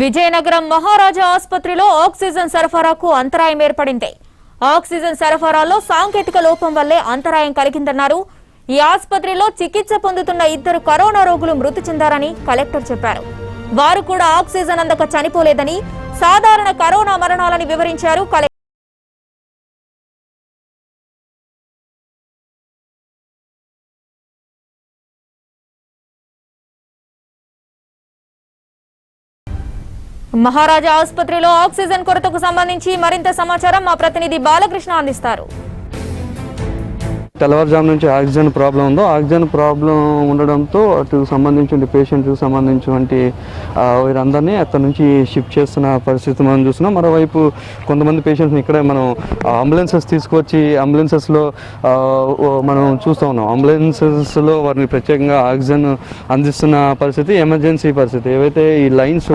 విజయనగరం మహారాజా ఆసుపత్రిలో ఆక్సిజన్ సరఫరాకు అంతరాయం ఏర్పడింది. ఆక్సిజన్ సరఫరాలో సాంకేతిక లోపం వల్లే అంతరాయం కలిగిందన్నారు. ఈ ఆసుపత్రిలో చికిత్స పొందుతున్న 2 కరోనా రోగులు మృతి చెందారని కలెక్టర్ చెప్పారు. వారు కూడా ఆక్సిజన్ అందక చనిపోలేదని, సాధారణ కరోనా మరణాలని వివరించారు కలెక్టర్. మహారాజా ఆసుపత్రిలో ఆక్సిజన్ కొరతకు సంబంధించి మరింత సమాచారం మా ప్రతినిధి బాలకృష్ణ అందిస్తారు. తెల్లవారుజాము నుంచి ఆక్సిజన్ ప్రాబ్లం ఉందో, ఆక్సిజన్ ప్రాబ్లం ఉండడంతో అటు సంబంధించిన పేషెంట్కి సంబంధించినటువంటి వీరందరినీ అక్కడ నుంచి షిఫ్ట్ చేస్తున్న పరిస్థితి మనం చూస్తున్నాం. మరోవైపు కొంతమంది పేషెంట్స్ని ఇక్కడే మనం అంబులెన్సెస్ తీసుకొచ్చి అంబులెన్సెస్లో మనం చూస్తూ ఉన్నాం. అంబులెన్సెస్లో వారిని ప్రత్యేకంగా ఆక్సిజన్ అందిస్తున్న పరిస్థితి, ఎమర్జెన్సీ పరిస్థితి. ఏవైతే ఈ లైన్స్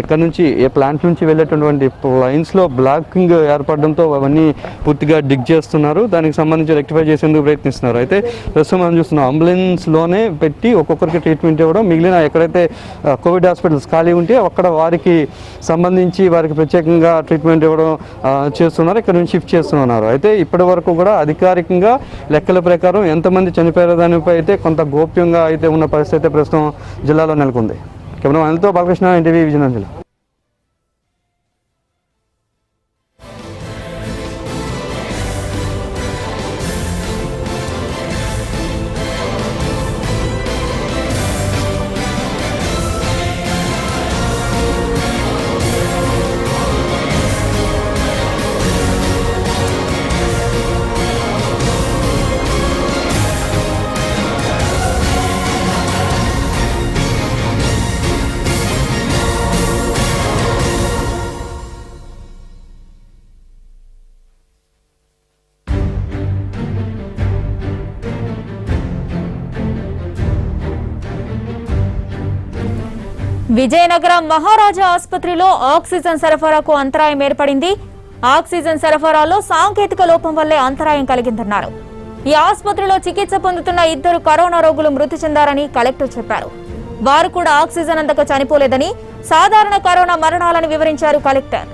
ఎక్కడి నుంచి ఏ ప్లాంట్ నుంచి వెళ్ళేటటువంటి లైన్స్లో బ్లాకింగ్ ఏర్పడడంతో అవన్నీ పూర్తిగా డిగ్ చేస్తున్నారు. దానికి సంబంధించి రెక్టిఫై చేసేందుకు ప్రయత్నిస్తున్నారు. అయితే ప్రస్తుతం మనం చూస్తున్నాం అంబులెన్స్లోనే పెట్టి ఒక్కొక్కరికి ట్రీట్మెంట్ ఇవ్వడం, మిగిలిన ఎక్కడైతే కోవిడ్ హాస్పిటల్స్ ఖాళీ ఉంటే అక్కడ వారికి సంబంధించి వారికి ప్రత్యేకంగా ట్రీట్మెంట్ ఇవ్వడం చేస్తున్నారు. ఇక్కడ నుంచి షిఫ్ట్ చేస్తున్నారు. అయితే ఇప్పటి వరకు కూడా అధికారికంగా లెక్కల ప్రకారం ఎంతమంది చనిపోయారో దానిపై అయితే కొంత గోప్యంగా అయితే ఉన్న పరిస్థితి అయితే ప్రస్తుతం జిల్లాలో నెలకొంది. కేవలం అనిల్తో బాలకృష్ణ, ఎన్టీవీ విజయనగరం జిల్లా. విజయనగరం మహారాజా ఆసుపత్రిలో ఆక్సిజన్ సరఫరాకు అంతరాయం ఏర్పడింది. ఆక్సిజన్ సరఫరాలో సాంకేతిక లోపం వల్లే అంతరాయం కలిగిందన్నారు. ఈ ఆసుపత్రిలో చికిత్స పొందుతున్న 2 కరోనా రోగులు మృతి చెందారని కలెక్టర్ చెప్పారు. వారు కూడా ఆక్సిజన్ అందక చనిపోలేదని, సాధారణ కరోనా మరణాలని వివరించారు కలెక్టర్.